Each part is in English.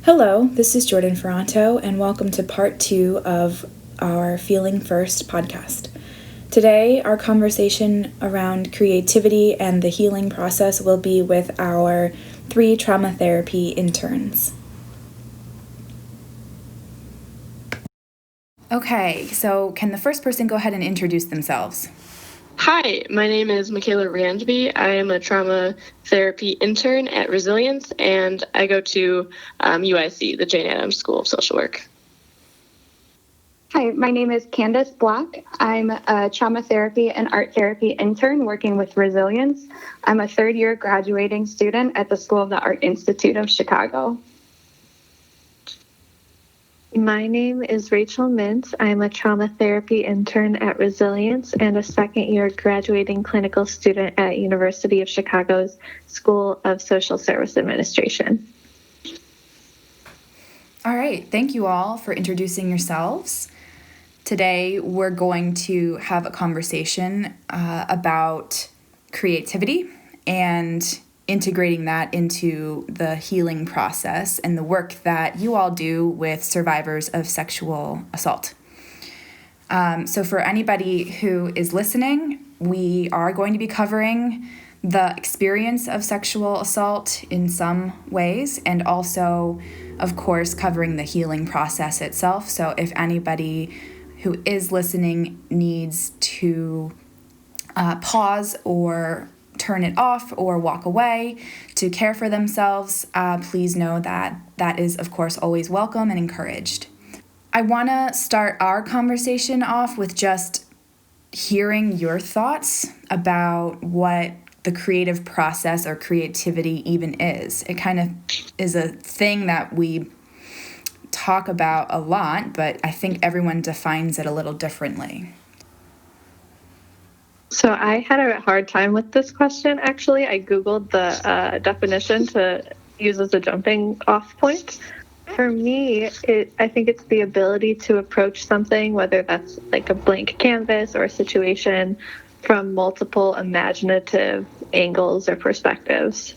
Hello, this is Jordan Ferranto, and welcome to part 2 of our Feeling First podcast. Today, our conversation around creativity and the healing process will be with our 3 trauma therapy interns. Okay, so can the first person go ahead and introduce themselves? Hi, my name is Michaela Rianjby. I am a trauma therapy intern at Resilience, and I go to UIC, the Jane Addams School of Social Work. Hi, my name is Candace Block. I'm a trauma therapy and art therapy intern working with Resilience. I'm a third-year graduating student at the School of the Art Institute of Chicago. My name is Rachel Mintz. I'm a trauma therapy intern at Resilience and a second-year graduating clinical student at University of Chicago's School of Social Service Administration. All right, thank you all for introducing yourselves. Today, we're going to have a conversation about creativity and integrating that into the healing process and the work that you all do with survivors of sexual assault. So for anybody who is listening, we are going to be covering the experience of sexual assault in some ways, and also, of course, covering the healing process itself. So if anybody who is listening needs to pause or turn it off or walk away to care for themselves, please know that that is, of course, always welcome and encouraged. I want to start our conversation off with just hearing your thoughts about what the creative process or creativity even is. It kind of is a thing that we talk about a lot, but I think everyone defines it a little differently. So I had a hard time with this question, actually. I Googled the definition to use as a jumping off point. For me, I think it's the ability to approach something, whether that's like a blank canvas or a situation, from multiple imaginative angles or perspectives.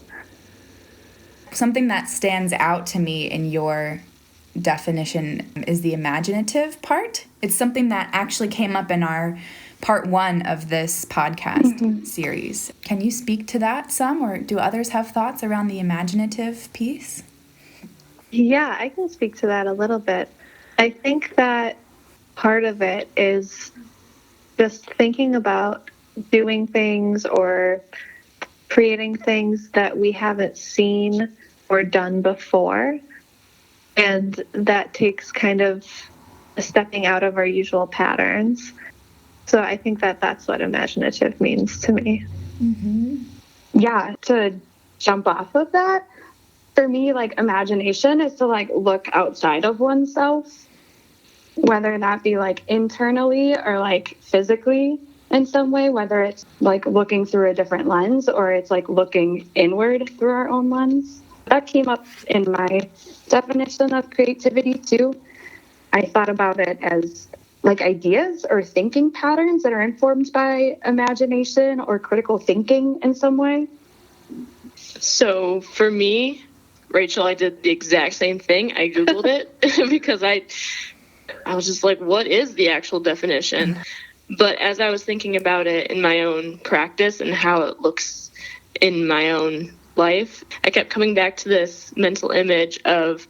Something that stands out to me in your definition is the imaginative part. It's something that actually came up in our part 1 of this podcast series. Can you speak to that some, or do others have thoughts around the imaginative piece? Yeah, I can speak to that a little bit. I think that part of it is just thinking about doing things or creating things that we haven't seen or done before. And that takes kind of stepping out of our usual patterns. So I think that that's what imaginative means to me. Mm-hmm. Yeah, to jump off of that, for me, like, imagination is to, like, look outside of oneself, whether that be, like, internally or, like, physically in some way, whether it's, like, looking through a different lens or it's, like, looking inward through our own lens. That came up in my definition of creativity, too. I thought about it as like ideas or thinking patterns that are informed by imagination or critical thinking in some way. So for me, Rachel, I did the exact same thing. I Googled it because I was just like, what is the actual definition? But as I was thinking about it in my own practice and how it looks in my own life, I kept coming back to this mental image of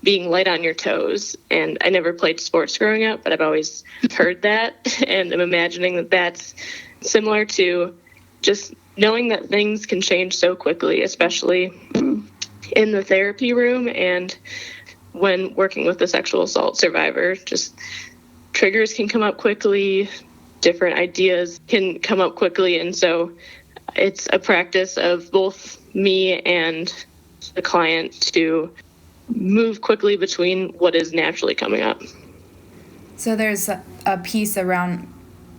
being light on your toes. And I never played sports growing up, but I've always heard that. And I'm imagining that that's similar to just knowing that things can change so quickly, especially in the therapy room and when working with a sexual assault survivor. Just triggers can come up quickly, different ideas can come up quickly. And so it's a practice of both me and the client to move quickly between what is naturally coming up. So there's a piece around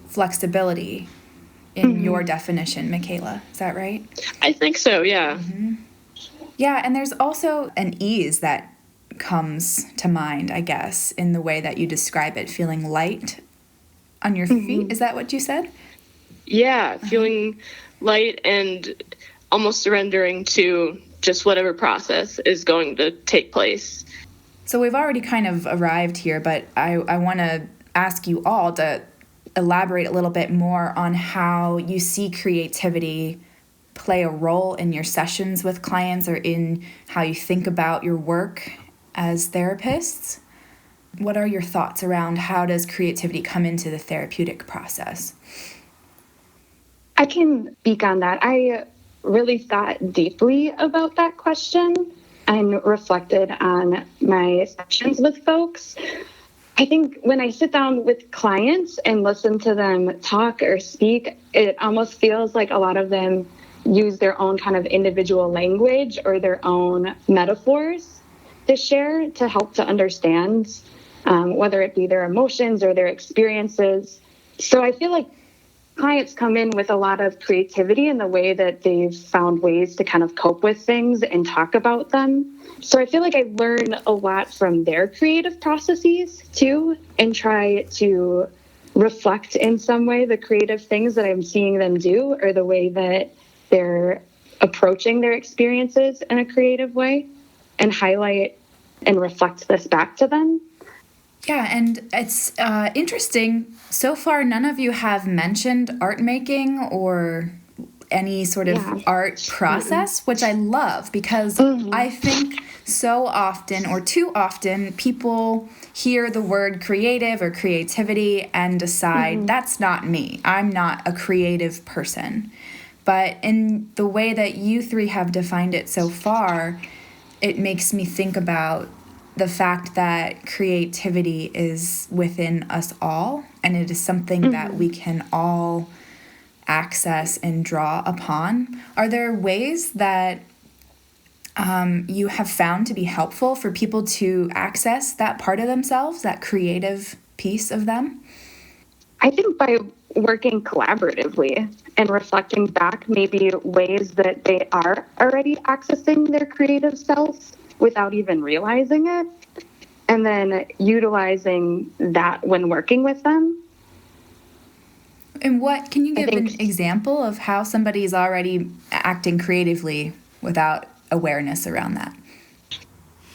flexibility in your definition, Michaela. Is that right? I think so, yeah. Mm-hmm. Yeah, and there's also an ease that comes to mind, I guess, in the way that you describe it, feeling light on your feet. Is that what you said? Yeah, feeling light and almost surrendering to just whatever process is going to take place So we've already kind of arrived here, but I want to ask you all to elaborate a little bit more on how you see creativity play a role in your sessions with clients or in how you think about your work as therapists. What are your thoughts around how does creativity come into the therapeutic process? I can speak on that. I really thought deeply about that question and reflected on my sessions with folks. I think when I sit down with clients and listen to them talk or speak, it almost feels like a lot of them use their own kind of individual language or their own metaphors to share to help to understand, whether it be their emotions or their experiences. So I feel like clients come in with a lot of creativity in the way that they've found ways to kind of cope with things and talk about them. So I feel like I learn a lot from their creative processes too, and try to reflect in some way the creative things that I'm seeing them do or the way that they're approaching their experiences in a creative way, and highlight and reflect this back to them. Yeah, and it's interesting. So far, none of you have mentioned art making or any sort of art process, which I love because I think so often or too often people hear the word creative or creativity and decide that's not me. I'm not a creative person. But in the way that you three have defined it so far, it makes me think about the fact that creativity is within us all, and it is something that we can all access and draw upon. Are there ways that you have found to be helpful for people to access that part of themselves, that creative piece of them? I think by working collaboratively and reflecting back maybe ways that they are already accessing their creative selves without even realizing it, and then utilizing that when working with them. And what can you give an example of how somebody is already acting creatively without awareness around that?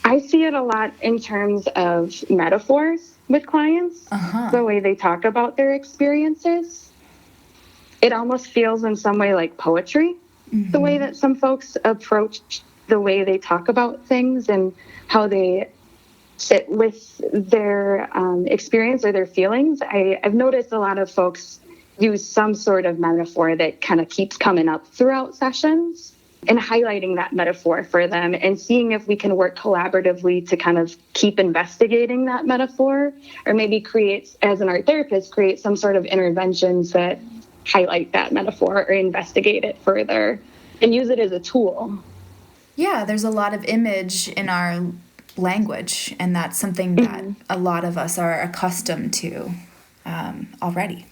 I see it a lot in terms of metaphors with clients, the way they talk about their experiences. It almost feels in some way like poetry, the way that some folks approach the way they talk about things and how they sit with their experience or their feelings. I've noticed a lot of folks use some sort of metaphor that kind of keeps coming up throughout sessions, and highlighting that metaphor for them and seeing if we can work collaboratively to kind of keep investigating that metaphor, or maybe create, as an art therapist, create some sort of interventions that highlight that metaphor or investigate it further and use it as a tool. Yeah, there's a lot of image in our language, and that's something that a lot of us are accustomed to already.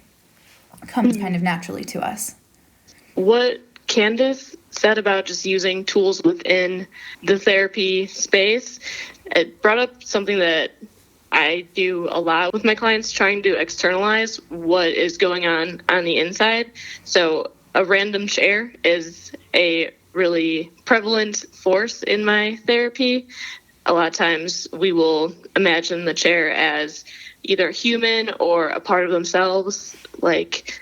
It comes kind of naturally to us. What Candace said about just using tools within the therapy space, it brought up something that I do a lot with my clients, trying to externalize what is going on the inside. So a random chair is a really prevalent force in my therapy. A lot of times we will imagine the chair as either human or a part of themselves, like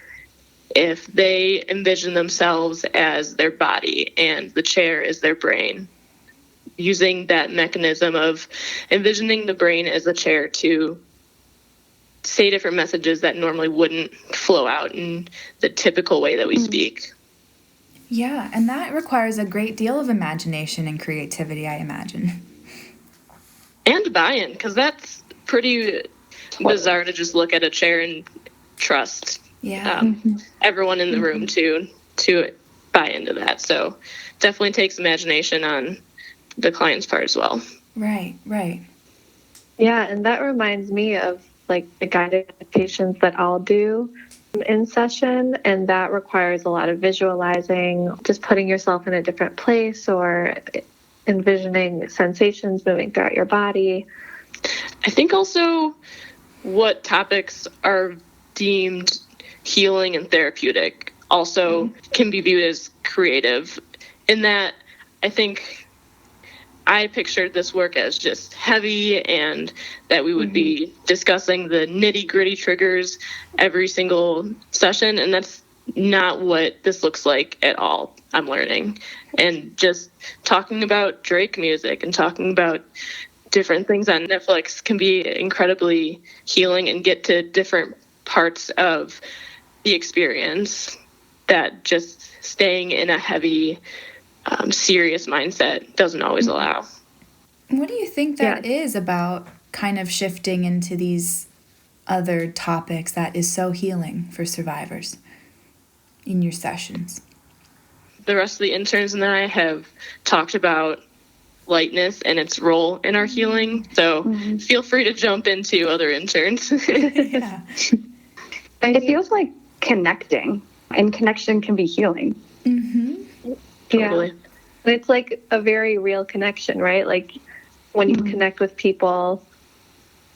if they envision themselves as their body and the chair is their brain, using that mechanism of envisioning the brain as a chair to say different messages that normally wouldn't flow out in the typical way that we speak. Yeah, and that requires a great deal of imagination and creativity, I imagine. And buy-in, because that's pretty bizarre to just look at a chair and trust everyone in the room to buy into that. So definitely takes imagination on the client's part as well. Right. Yeah, and that reminds me of like the guided meditations that I'll do in session, and that requires a lot of visualizing, just putting yourself in a different place or envisioning sensations moving throughout your body. I think also what topics are deemed healing and therapeutic also can be viewed as creative, in that I think I pictured this work as just heavy and that we would be discussing the nitty-gritty triggers every single session, and that's not what this looks like at all. I'm learning. And just talking about Drake music and talking about different things on Netflix can be incredibly healing and get to different parts of the experience that just staying in a heavy, serious mindset doesn't always allow. What do you think that is about kind of shifting into these other topics that is so healing for survivors in your sessions? The rest of the interns and I have talked about lightness and its role in our healing. So feel free to jump into other interns. Yeah. It feels like connecting, and connection can be healing. Totally. Yeah. It's like a very real connection, right? Like when you connect with people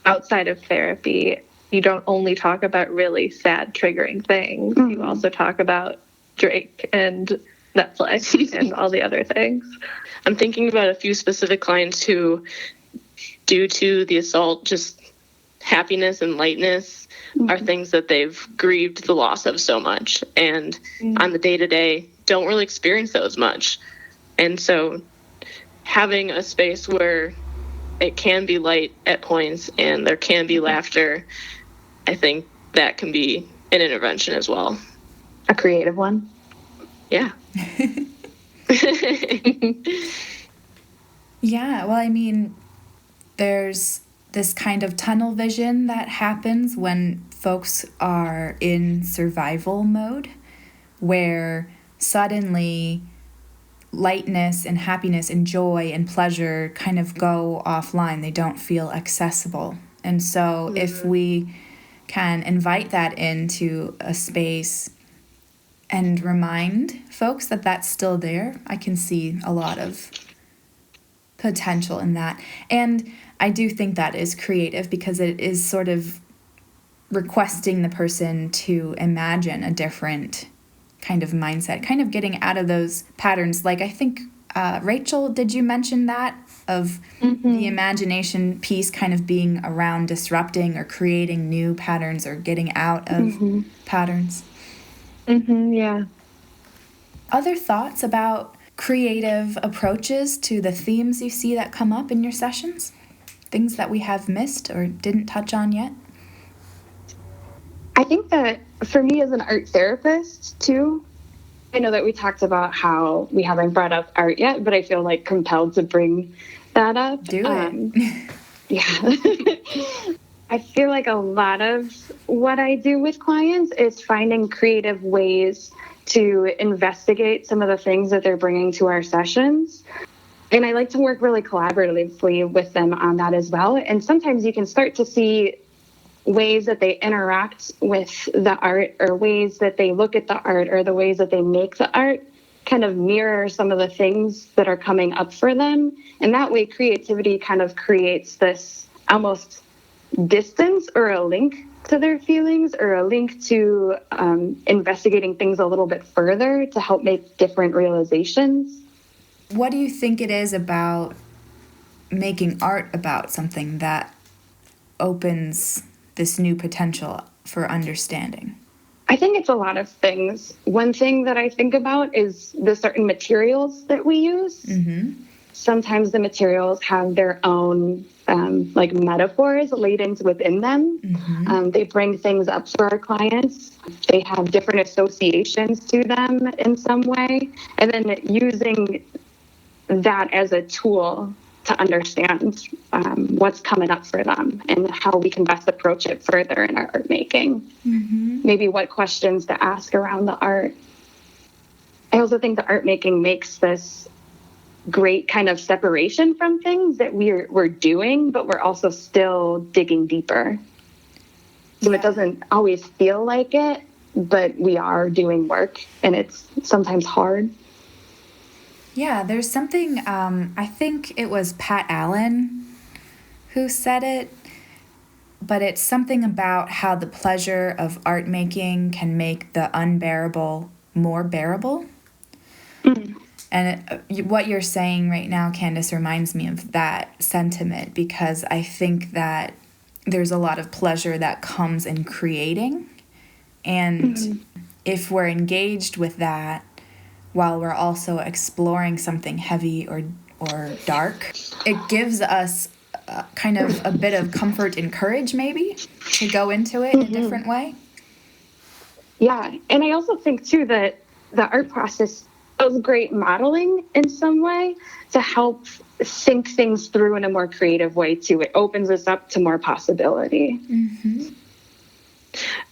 outside of therapy, you don't only talk about really sad, triggering things. You also talk about Drake and Netflix and all the other things. I'm thinking about a few specific clients who, due to the assault, just happiness and lightness are things that they've grieved the loss of so much. And on the day-to-day, don't really experience those much. And so having a space where it can be light at points and there can be laughter, I think that can be an intervention as well. A creative one. Yeah. Yeah, well, I mean, there's this kind of tunnel vision that happens when folks are in survival mode, where suddenly lightness and happiness and joy and pleasure kind of go offline. They don't feel accessible. And so if we can invite that into a space and remind folks that that's still there, I can see a lot of potential in that. And I do think that is creative because it is sort of requesting the person to imagine a different kind of mindset, kind of getting out of those patterns. Like I think, Rachel, did you mention that of the imagination piece kind of being around disrupting or creating new patterns or getting out of patterns? Yeah. Other thoughts about creative approaches to the themes you see that come up in your sessions? Things that we have missed or didn't touch on yet? I think that for me as an art therapist too, I know that we talked about how we haven't brought up art yet, but I feel like compelled to bring that up. Do it. Yeah. I feel like a lot of what I do with clients is finding creative ways to investigate some of the things that they're bringing to our sessions. And I like to work really collaboratively with them on that as well. And sometimes you can start to see ways that they interact with the art or ways that they look at the art or the ways that they make the art kind of mirror some of the things that are coming up for them. And that way creativity kind of creates this almost distance or a link to their feelings or a link to investigating things a little bit further to help make different realizations. What do you think it is about making art about something that opens this new potential for understanding? I think it's a lot of things. One thing that I think about is the certain materials that we use. Sometimes the materials have their own like metaphors laden within them. They bring things up for our clients. They have different associations to them in some way. And then using that as a tool to understand what's coming up for them and how we can best approach it further in our art making. Maybe what questions to ask around the art. I also think the art making makes this great kind of separation from things that we're doing, but we're also still digging deeper. So it doesn't always feel like it, but we are doing work, and it's sometimes hard. Yeah, there's something, I think it was Pat Allen who said it, but it's something about how the pleasure of art making can make the unbearable more bearable. And what you're saying right now, Candace, reminds me of that sentiment, because I think that there's a lot of pleasure that comes in creating. And if we're engaged with that while we're also exploring something heavy or dark, it gives us kind of a bit of comfort and courage, maybe, to go into it in a different way. Yeah, and I also think, too, that the art process is great modeling in some way to help think things through in a more creative way, too. It opens us up to more possibility. Mm-hmm.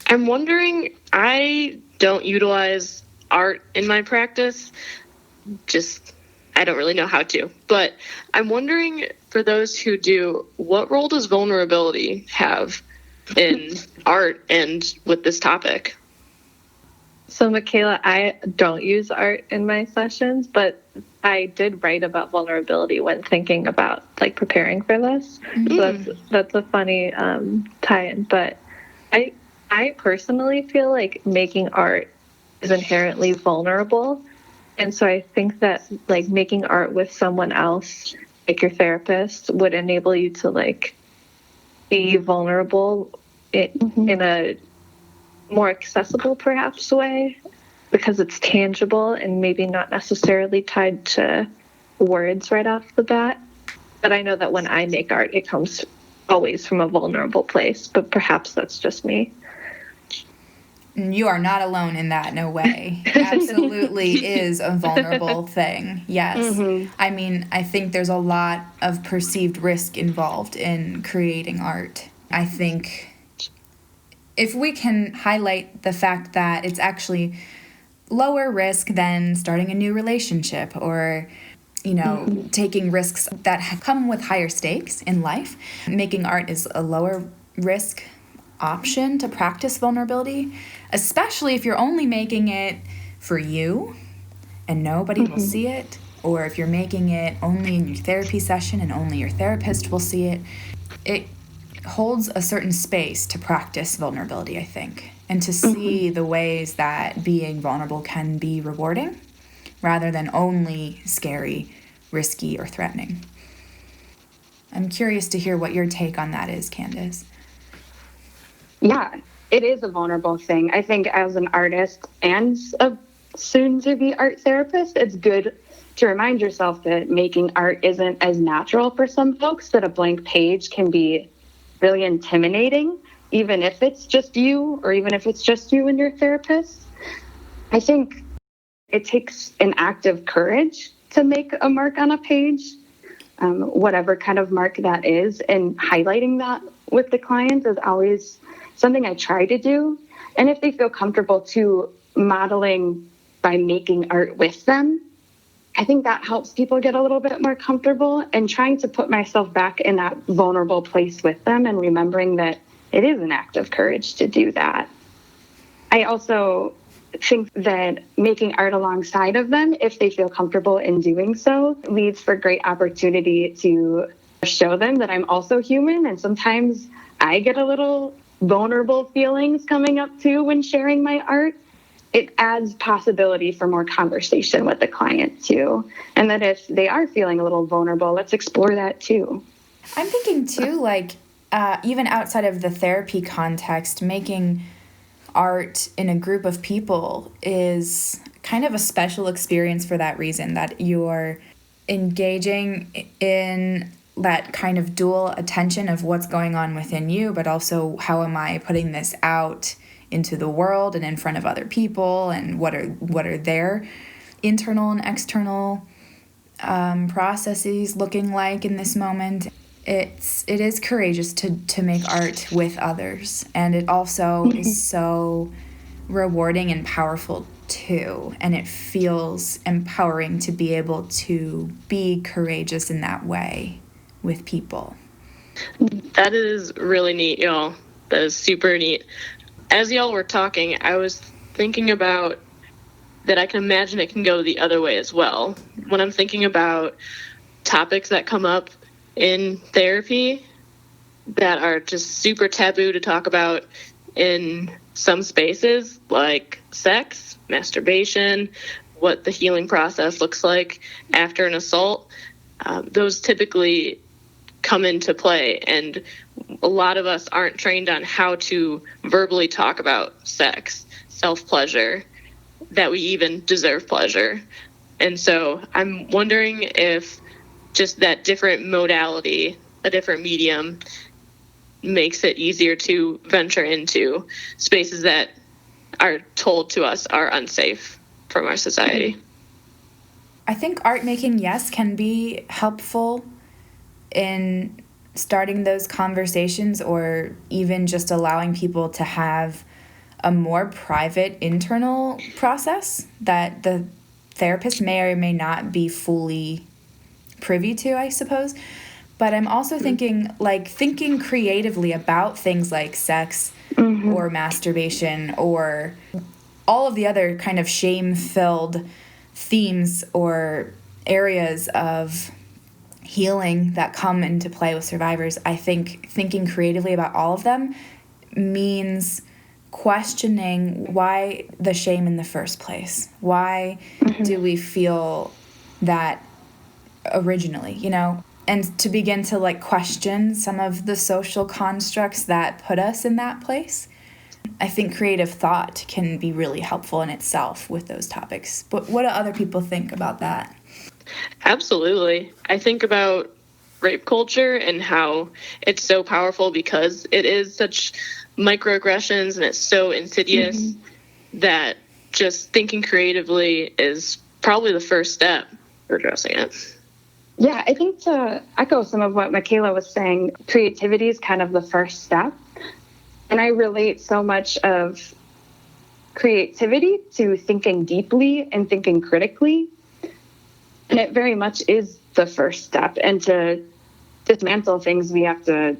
I'm wondering, I don't utilize art in my practice, I don't really know how to, but I'm wondering, for those who do, what role does vulnerability have in art and with this topic? So, Michaela, I don't use art in my sessions, but I did write about vulnerability when thinking about preparing for this. So that's a funny tie-in. But I personally feel like making art is inherently vulnerable, and so I think that making art with someone else, like your therapist, would enable you to be vulnerable in a more accessible, perhaps, way, because it's tangible and maybe not necessarily tied to words right off the bat. But I know that when I make art, it comes always from a vulnerable place, but perhaps that's just me. You are not alone in that, no way. Absolutely is a vulnerable thing, yes. I mean, I think there's a lot of perceived risk involved in creating art. I think if we can highlight the fact that it's actually lower risk than starting a new relationship or, taking risks that come with higher stakes in life, making art is a lower risk option to practice vulnerability, especially if you're only making it for you and nobody will see it, or if you're making it only in your therapy session and only your therapist will see it. It holds a certain space to practice vulnerability, I think, and to see the ways that being vulnerable can be rewarding rather than only scary, risky, or threatening. I'm curious to hear what your take on that is, Candace. Yeah, it is a vulnerable thing. I think as an artist and a soon-to-be art therapist, it's good to remind yourself that making art isn't as natural for some folks, that a blank page can be really intimidating, even if it's just you or even if it's just you and your therapist. I think it takes an act of courage to make a mark on a page, whatever kind of mark that is, and highlighting that with the clients is always something I try to do. And if they feel comfortable to modeling by making art with them, I think that helps people get a little bit more comfortable, and trying to put myself back in that vulnerable place with them and remembering that it is an act of courage to do that. I also think that making art alongside of them, if they feel comfortable in doing so, leads for great opportunity to show them that I'm also human, and sometimes I get a little vulnerable feelings coming up too when sharing my art. It adds possibility for more conversation with the client too. And that if they are feeling a little vulnerable, let's explore that too. I'm thinking too, even outside of the therapy context, making art in a group of people is kind of a special experience for that reason, that you're engaging in that kind of dual attention of what's going on within you, but also how am I putting this out into the world and in front of other people, and what are their internal and external processes looking like in this moment. It is courageous to make art with others, and it also is so rewarding and powerful too, and it feels empowering to be able to be courageous in that way with people. That is really neat, y'all. That is super neat. As y'all were talking, I was thinking about that I can imagine it can go the other way as well. When I'm thinking about topics that come up in therapy that are just super taboo to talk about in some spaces, like sex, masturbation, what the healing process looks like after an assault, those typically come into play. And a lot of us aren't trained on how to verbally talk about sex, self-pleasure, that we even deserve pleasure. And so I'm wondering if just that different modality, a different medium, makes it easier to venture into spaces that are told to us are unsafe from our society. I think art making, yes, can be helpful in starting those conversations, or even just allowing people to have a more private internal process that the therapist may or may not be fully privy to, I suppose. But I'm also thinking creatively about things like sex or masturbation or all of the other kind of shame-filled themes or areas of healing that come into play with survivors. I think thinking creatively about all of them means questioning why the shame in the first place. Why do we feel that originally, you know? And to begin to question some of the social constructs that put us in that place. I think creative thought can be really helpful in itself with those topics. But what do other people think about that? Absolutely. I think about rape culture and how it's so powerful because it is such microaggressions and it's so insidious that just thinking creatively is probably the first step for addressing it. Yeah, I think to echo some of what Michaela was saying, creativity is kind of the first step. And I relate so much of creativity to thinking deeply and thinking critically. And it very much is the first step. And to dismantle things, we have to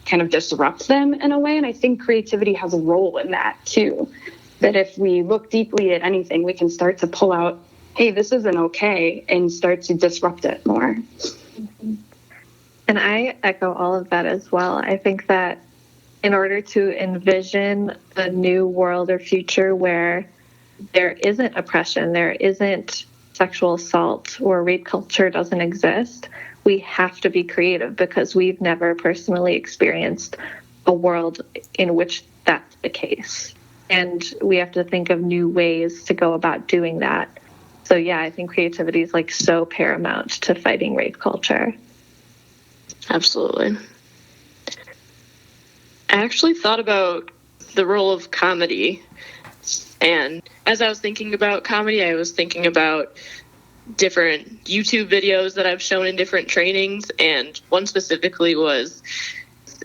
kind of disrupt them in a way. And I think creativity has a role in that too. That if we look deeply at anything, we can start to pull out, hey, this isn't okay, and start to disrupt it more. And I echo all of that as well. I think that in order to envision a new world or future where there isn't oppression, there isn't sexual assault, or rape culture doesn't exist, we have to be creative because we've never personally experienced a world in which that's the case. And we have to think of new ways to go about doing that. So yeah, I think creativity is so paramount to fighting rape culture. Absolutely. I actually thought about the role of comedy. And as I was thinking about comedy, I was thinking about different YouTube videos that I've shown in different trainings. And one specifically was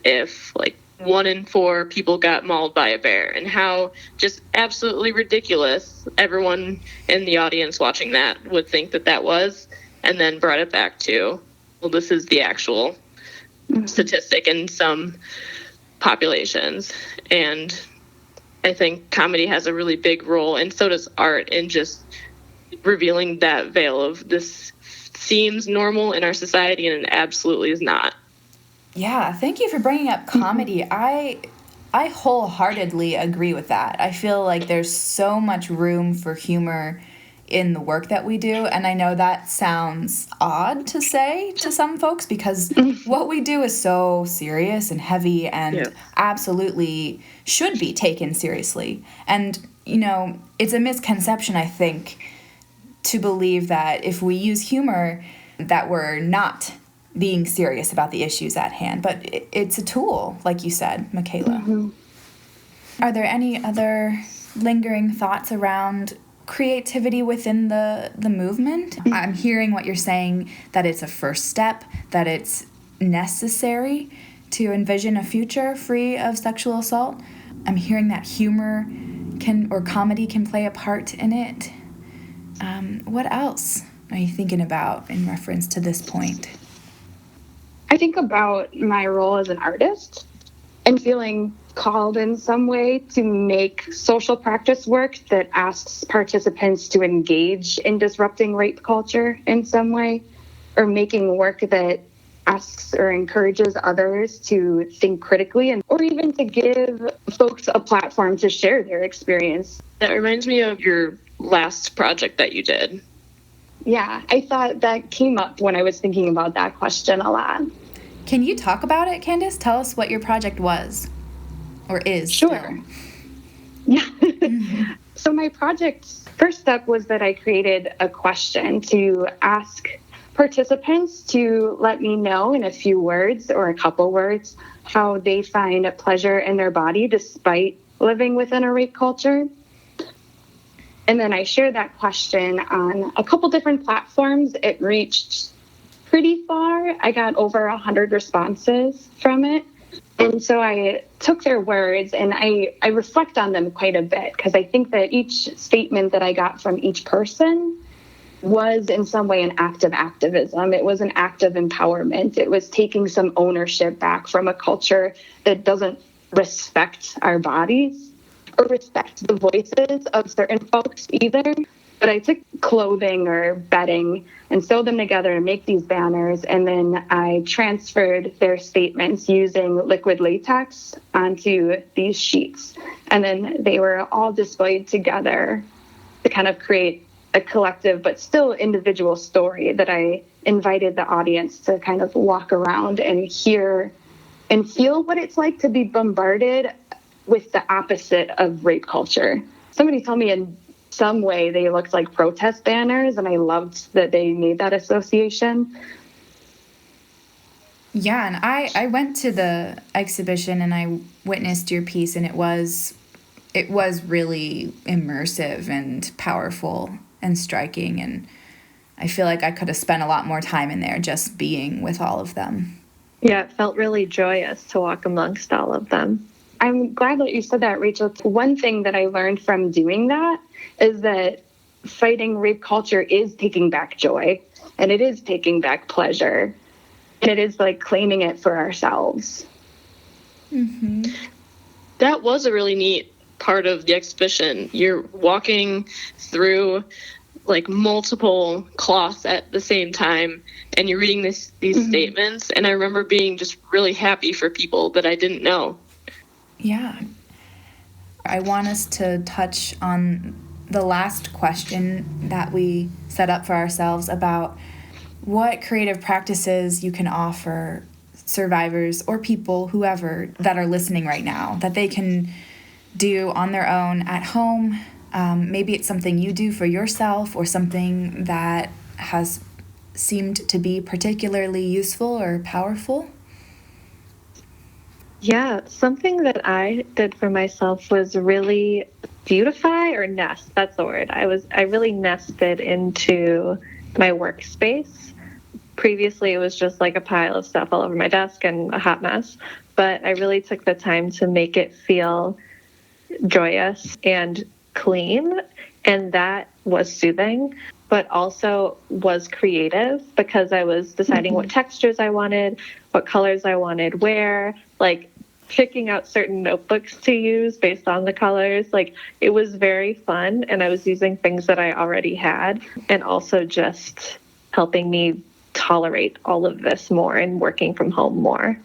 if 1 in 4 people got mauled by a bear, and how just absolutely ridiculous everyone in the audience watching that would think that was, and then brought it back to, well, this is the actual statistic in some populations. And I think comedy has a really big role, and so does art, in just revealing that veil of this seems normal in our society and it absolutely is not. Yeah, thank you for bringing up comedy. I wholeheartedly agree with that. I feel like there's so much room for humor in the work that we do, and I know that sounds odd to say to some folks because what we do is so serious and heavy and absolutely should be taken seriously. And, it's a misconception, I think, to believe that if we use humor that we're not being serious about the issues at hand. But it's a tool, like you said, Michaela. Are there any other lingering thoughts around creativity within the movement? I'm hearing what you're saying, that it's a first step, that it's necessary to envision a future free of sexual assault. I'm hearing that humor or comedy can play a part in it. What else are you thinking about in reference to this point? I think about my role as an artist and feeling called in some way to make social practice work that asks participants to engage in disrupting rape culture in some way, or making work that asks or encourages others to think critically, or even to give folks a platform to share their experience. That reminds me of your last project that you did? Yeah, I thought that came up when I was thinking about that question a lot. Can you talk about it, Candace? Tell us what your project was or is. Sure. Still. Yeah. So my project's first step was that I created a question to ask participants to let me know in a few words or a couple words how they find pleasure in their body despite living within a rape culture. And then I shared that question on a couple different platforms. It reached pretty far. I got over 100 responses from it. And so I took their words and I reflect on them quite a bit because I think that each statement that I got from each person was in some way an act of activism. It was an act of empowerment. It was taking some ownership back from a culture that doesn't respect our bodies or respect the voices of certain folks either. But I took clothing or bedding and sewed them together to make these banners. And then I transferred their statements using liquid latex onto these sheets. And then they were all displayed together to kind of create a collective but still individual story that I invited the audience to kind of walk around and hear and feel what it's like to be bombarded with the opposite of rape culture. Somebody told me in some way they looked like protest banners, and I loved that they made that association. Yeah, and I went to the exhibition and I witnessed your piece, and it was really immersive and powerful and striking, and I feel like I could have spent a lot more time in there just being with all of them. Yeah, it felt really joyous to walk amongst all of them. I'm glad that you said that, Rachel. One thing that I learned from doing that is that fighting rape culture is taking back joy, and it is taking back pleasure, and it is like claiming it for ourselves. Mm-hmm. That was a really neat part of the exhibition. You're walking through like multiple cloths at the same time, and you're reading these statements, and I remember being just really happy for people that I didn't know. Yeah. I want us to touch on the last question that we set up for ourselves about what creative practices you can offer survivors or people, whoever, that are listening right now, that they can do on their own at home. Maybe it's something you do for yourself or something that has seemed to be particularly useful or powerful. Yeah, something that I did for myself was really beautify or nest. That's the word. I really nested into my workspace. Previously, it was just like a pile of stuff all over my desk and a hot mess. But I really took the time to make it feel joyous and clean, and that was soothing, but also was creative because I was deciding what textures I wanted, what colors I wanted where, like picking out certain notebooks to use based on the colors. Like it was very fun, and I was using things that I already had and also just helping me tolerate all of this more and working from home more.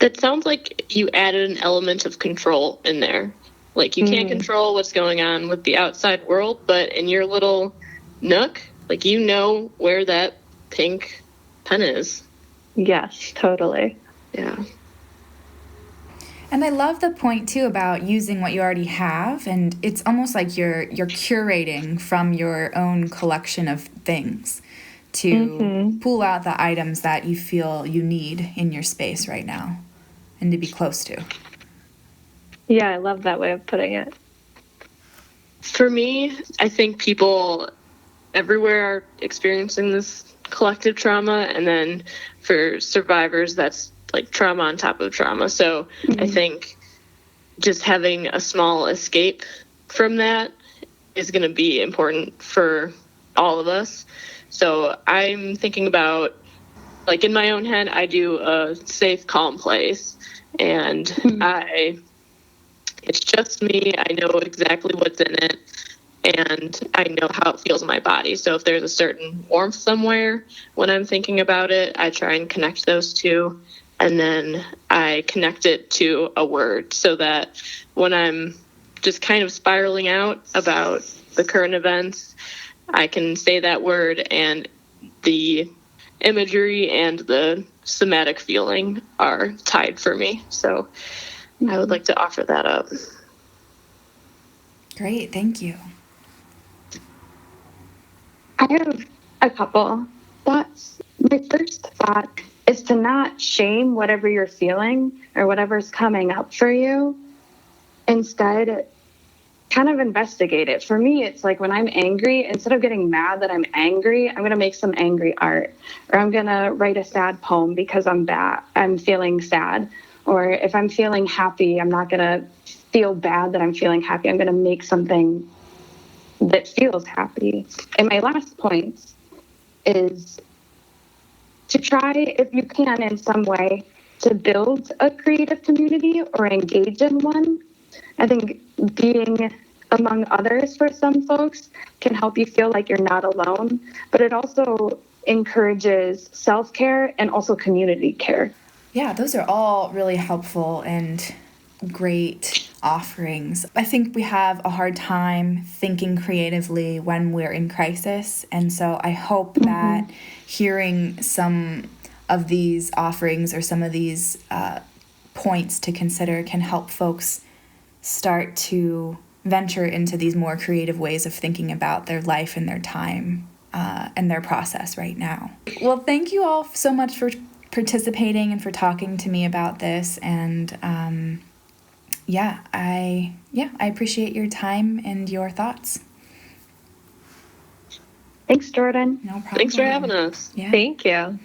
That sounds like you added an element of control in there. Like you can't control what's going on with the outside world, but in your little nook, like you know where that pink pen is. Yes, totally. Yeah. And I love the point too about using what you already have, and it's almost like you're curating from your own collection of things to pull out the items that you feel you need in your space right now and to be close to. Yeah, I love that way of putting it. For me, I think people everywhere are experiencing this collective trauma, and then for survivors, that's like trauma on top of trauma. So I think just having a small escape from that is going to be important for all of us. So I'm thinking about, like in my own head, I do a safe, calm place, and it's just me. I know exactly what's in it, and I know how it feels in my body. So if there's a certain warmth somewhere when I'm thinking about it, I try and connect those two, and then I connect it to a word so that when I'm just kind of spiraling out about the current events, I can say that word and the imagery and the somatic feeling are tied for me. So I would like to offer that up. Great, thank you. I have a couple thoughts. My first thought is to not shame whatever you're feeling or whatever's coming up for you. Instead, kind of investigate it. For me, it's like when I'm angry, instead of getting mad that I'm angry, I'm going to make some angry art, or I'm going to write a sad poem because I'm feeling sad. Or if I'm feeling happy, I'm not going to feel bad that I'm feeling happy. I'm going to make something that feels happy. And my last point is to try, if you can in some way, to build a creative community or engage in one. I think being among others for some folks can help you feel like you're not alone, but it also encourages self-care and also community care. Yeah, those are all really helpful and great offerings. I think we have a hard time thinking creatively when we're in crisis, and so I hope that hearing some of these offerings or some of these points to consider can help folks start to venture into these more creative ways of thinking about their life and their time and their process right now. Well, thank you all so much for participating and for talking to me about this. And I appreciate your time and your thoughts. Thanks, Jordan. No problem. Thanks for having us. Yeah. Thank you.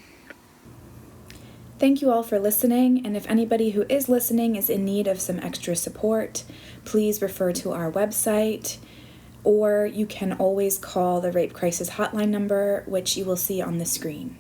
Thank you all for listening, and if anybody who is listening is in need of some extra support, please refer to our website, or you can always call the Rape Crisis Hotline number, which you will see on the screen.